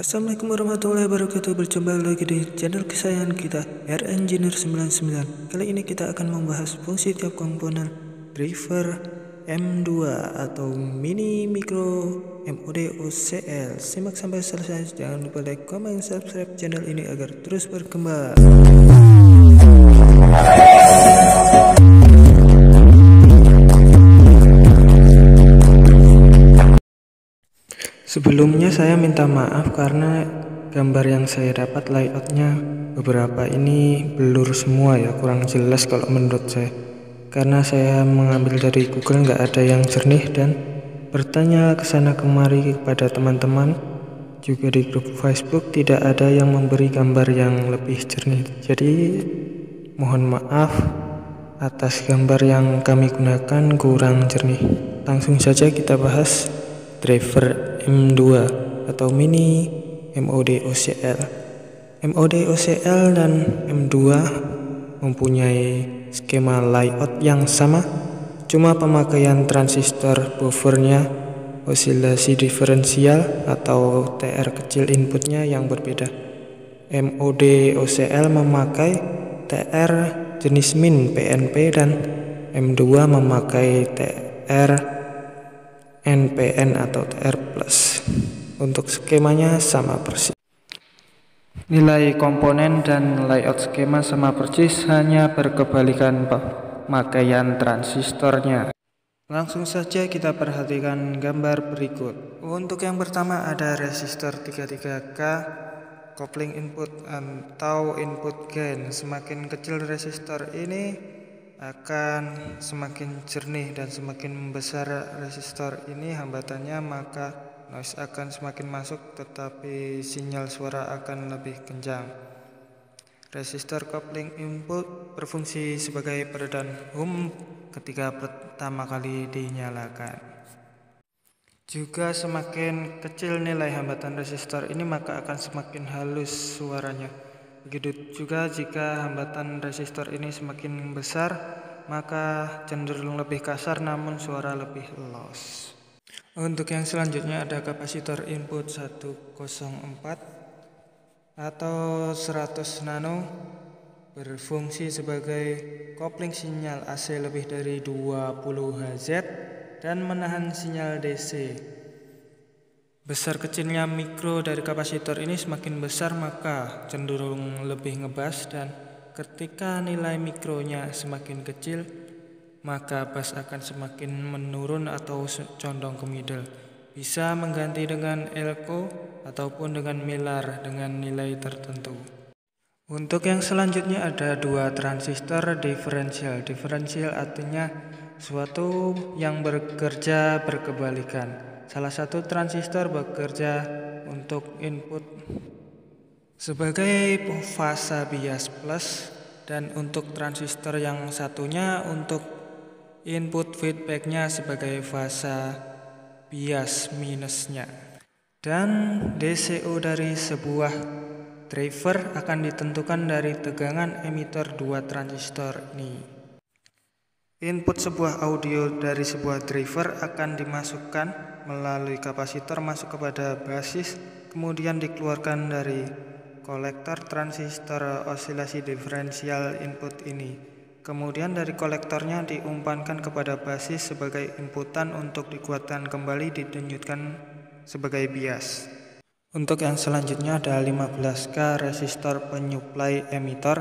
Assalamualaikum warahmatullahi wabarakatuh. Berjumpa lagi di channel kesayangan kita, REngineer99. Kali ini kita akan membahas fungsi tiap komponen driver M2 atau mini micro MOD OCL. Simak sampai selesai, jangan lupa like, comment, subscribe channel ini agar terus berkembang. Sebelumnya saya minta maaf karena gambar yang saya dapat layoutnya beberapa ini blur semua ya, kurang jelas kalau menurut saya. Karena saya mengambil dari Google nggak ada yang jernih, dan bertanya kesana kemari kepada teman-teman juga di grup Facebook tidak ada yang memberi gambar yang lebih jernih. Jadi mohon maaf atas gambar yang kami gunakan kurang jernih. Langsung saja kita bahas driver M2 atau mini MOD OCL. MOD OCL dan M2 mempunyai skema layout yang sama, cuma pemakaian transistor buffernya, osilasi diferensial atau TR kecil inputnya yang berbeda. MOD OCL memakai TR jenis min PNP dan M2 memakai TR NPN atau TR+. Untuk skemanya sama persis. Nilai komponen dan layout skema sama persis, hanya berkebalikan pemakaian transistornya. Langsung saja kita perhatikan gambar berikut. Untuk yang pertama ada resistor 33K kopling input atau input gain. Semakin kecil resistor ini akan semakin jernih, dan semakin membesar resistor ini hambatannya maka noise akan semakin masuk, tetapi sinyal suara akan lebih kencang. Resistor kopling input berfungsi sebagai peredam hum ketika pertama kali dinyalakan. Juga semakin kecil nilai hambatan resistor ini maka akan semakin halus suaranya. Begitu juga jika hambatan resistor ini semakin besar, maka cenderung lebih kasar namun suara lebih loss. Untuk yang selanjutnya ada kapasitor input 104 atau 100 nano, berfungsi sebagai kopling sinyal AC lebih dari 20 Hz dan menahan sinyal DC. Besar kecilnya mikro dari kapasitor ini semakin besar maka cenderung lebih ngebass, dan ketika nilai mikronya semakin kecil maka bass akan semakin menurun atau condong ke middle. Bisa mengganti dengan elko ataupun dengan milar dengan nilai tertentu. Untuk yang selanjutnya ada dua transistor diferensial. Diferensial artinya suatu yang bekerja berkebalikan. Salah satu transistor bekerja untuk input sebagai fasa bias plus, dan untuk transistor yang satunya untuk input feedbacknya sebagai fasa bias minusnya. Dan DCO dari sebuah driver akan ditentukan dari tegangan emitter dua transistor ini. Input sebuah audio dari sebuah driver akan dimasukkan melalui kapasitor masuk kepada basis, kemudian dikeluarkan dari kolektor transistor osilasi diferensial input ini. Kemudian dari kolektornya diumpankan kepada basis sebagai inputan untuk dikuatkan kembali, didenyutkan sebagai bias. Untuk yang selanjutnya ada 15K resistor penyuplai emitter,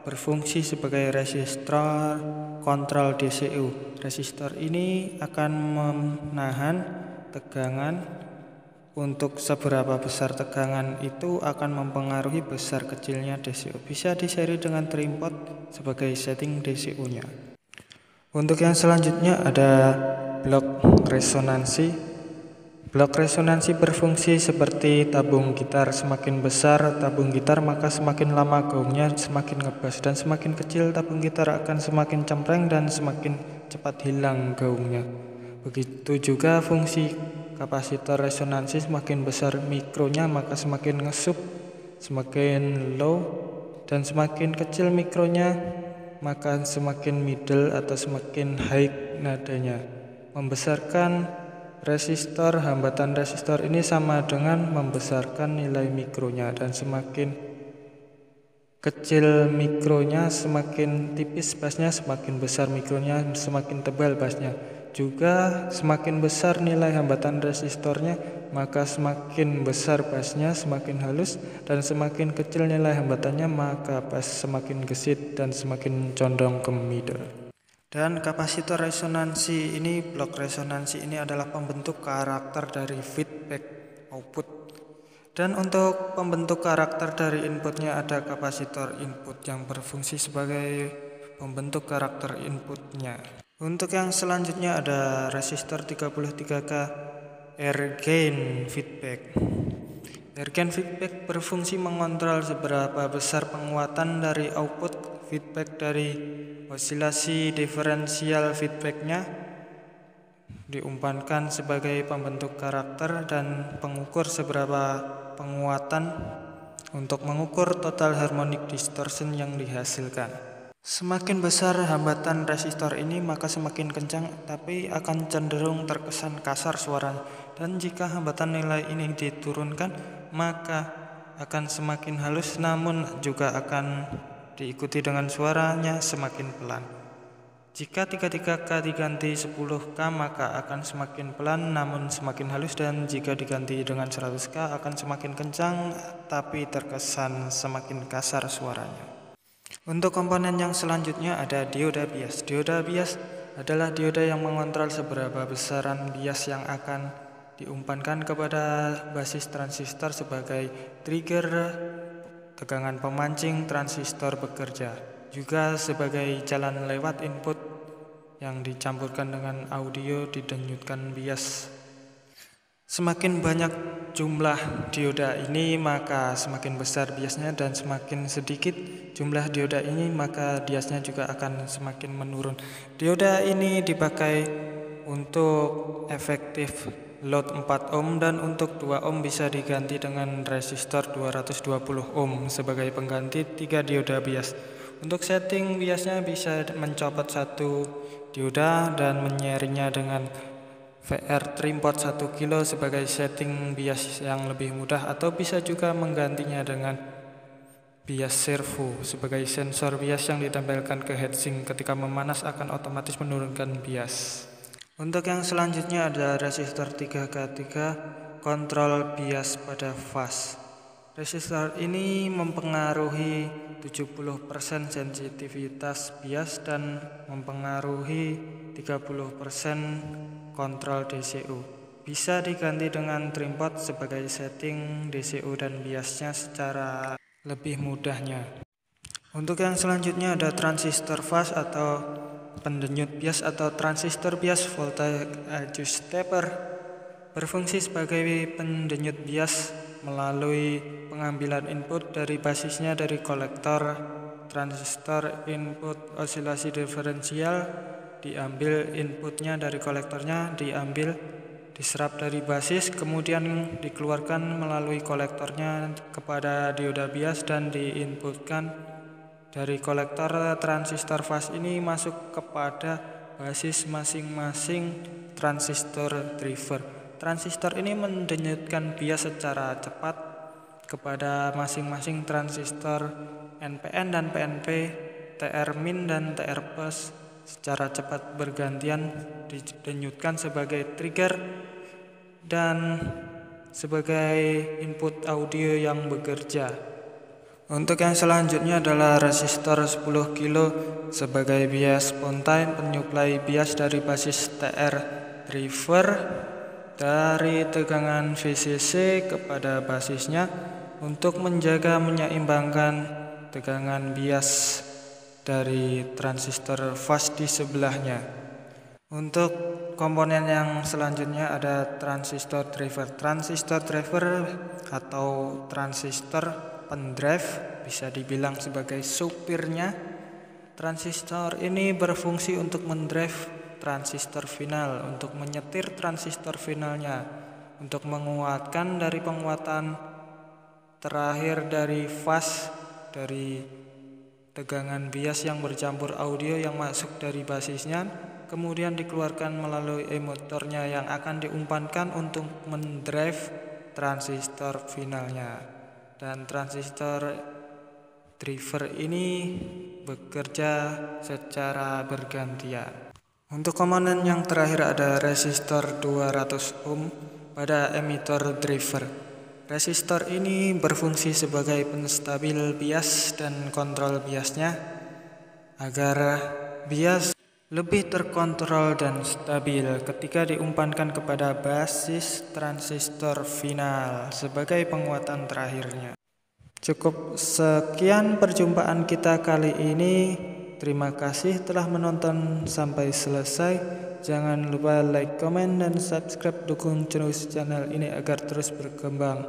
berfungsi sebagai resistor kontrol DCU. Resistor ini akan menahan tegangan. Untuk seberapa besar tegangan itu akan mempengaruhi besar kecilnya DCU. Bisa diseri dengan trimpot sebagai setting DCU-nya. Untuk yang selanjutnya ada blok resonansi. Blok resonansi berfungsi seperti tabung gitar. Semakin besar tabung gitar maka semakin lama gaungnya semakin ngebas, dan semakin kecil tabung gitar akan semakin cempreng dan semakin cepat hilang gaungnya. Begitu juga fungsi kapasitor resonansi. Semakin besar mikronya maka semakin ngesup, semakin low, dan semakin kecil mikronya maka semakin middle atau semakin high nadanya. Membesarkan resistor, hambatan resistor ini sama dengan membesarkan nilai mikronya, dan semakin kecil mikronya semakin tipis bassnya, semakin besar mikronya semakin tebal bassnya. Juga semakin besar nilai hambatan resistornya maka semakin besar bassnya, semakin halus, dan semakin kecil nilai hambatannya maka bass semakin gesit dan semakin condong ke middle. Dan kapasitor resonansi ini, blok resonansi ini adalah pembentuk karakter dari feedback output. Dan untuk pembentuk karakter dari inputnya ada kapasitor input yang berfungsi sebagai pembentuk karakter inputnya. Untuk yang selanjutnya ada resistor 33K air-gain feedback. Air-gain feedback berfungsi mengontrol seberapa besar penguatan dari output feedback dari osilasi diferensial feedbacknya, diumpankan sebagai pembentuk karakter dan pengukur seberapa penguatan untuk mengukur total harmonic distortion yang dihasilkan. Semakin besar hambatan resistor ini maka semakin kencang tapi akan cenderung terkesan kasar suara, dan jika hambatan nilai ini diturunkan maka akan semakin halus namun juga akan diikuti dengan suaranya semakin pelan. Jika 33K diganti 10K maka akan semakin pelan namun semakin halus, dan jika diganti dengan 100K akan semakin kencang tapi terkesan semakin kasar suaranya. Untuk komponen yang selanjutnya ada dioda bias. Dioda bias adalah dioda yang mengontrol seberapa besaran bias yang akan diumpankan kepada basis transistor sebagai trigger tegangan pemancing transistor bekerja, juga sebagai jalan lewat input yang dicampurkan dengan audio didenyutkan bias. Semakin banyak jumlah dioda ini maka semakin besar biasnya, dan semakin sedikit jumlah dioda ini maka biasnya juga akan semakin menurun. Dioda ini dipakai untuk efektif load 4 ohm dan untuk 2 ohm bisa diganti dengan resistor 220 ohm sebagai pengganti 3 dioda bias. Untuk setting biasnya bisa mencopot satu dioda dan menyaringnya dengan VR trimpot 1 kilo sebagai setting bias yang lebih mudah, atau bisa juga menggantinya dengan bias servo sebagai sensor bias yang ditempelkan ke heatsink. Ketika memanas akan otomatis menurunkan bias. Untuk yang selanjutnya ada resistor 3K3 kontrol bias pada fase. Resistor ini mempengaruhi 70% sensitivitas bias dan mempengaruhi 30% kontrol DCU. Bisa diganti dengan trimpot sebagai setting DCU dan biasnya secara lebih mudahnya. Untuk yang selanjutnya ada transistor fase atau pendenyut bias atau transistor bias voltage adjuster. Berfungsi sebagai pendenyut bias melalui pengambilan input dari basisnya dari kolektor transistor input osilasi diferensial, diambil inputnya dari kolektornya, diserap dari basis, kemudian dikeluarkan melalui kolektornya kepada dioda bias dan diinputkan dari kolektor transistor fase ini masuk kepada basis masing-masing transistor driver. Transistor ini mendenyutkan bias secara cepat kepada masing-masing transistor NPN dan PNP, TR- dan TR+ secara cepat bergantian didenyutkan sebagai trigger dan sebagai input audio yang bekerja. Untuk yang selanjutnya adalah resistor 10 kilo sebagai bias spontan penyuplai bias dari basis TR driver dari tegangan VCC kepada basisnya untuk menjaga menyeimbangkan tegangan bias dari transistor fase di sebelahnya. Untuk komponen yang selanjutnya ada transistor driver. Transistor driver atau transistor pendrive bisa dibilang sebagai supirnya. Transistor ini berfungsi untuk mendrive transistor final, untuk menyetir transistor finalnya, untuk menguatkan dari penguatan terakhir dari fase dari tegangan bias yang bercampur audio yang masuk dari basisnya, kemudian dikeluarkan melalui emitornya yang akan diumpankan untuk mendrive transistor finalnya. Dan transistor driver ini bekerja secara bergantian. Untuk komponen yang terakhir ada resistor 200 ohm pada emitor driver. Resistor ini berfungsi sebagai penstabil bias dan kontrol biasnya agar bias lebih terkontrol dan stabil ketika diumpankan kepada basis transistor final sebagai penguatan terakhirnya. Cukup sekian perjumpaan kita kali ini. Terima kasih telah menonton sampai selesai. Jangan lupa like, komen, dan subscribe, dukung terus channel ini agar terus berkembang.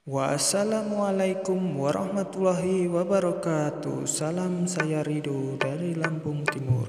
Wassalamualaikum warahmatullahi wabarakatuh. Salam saya Rido dari Lampung Timur.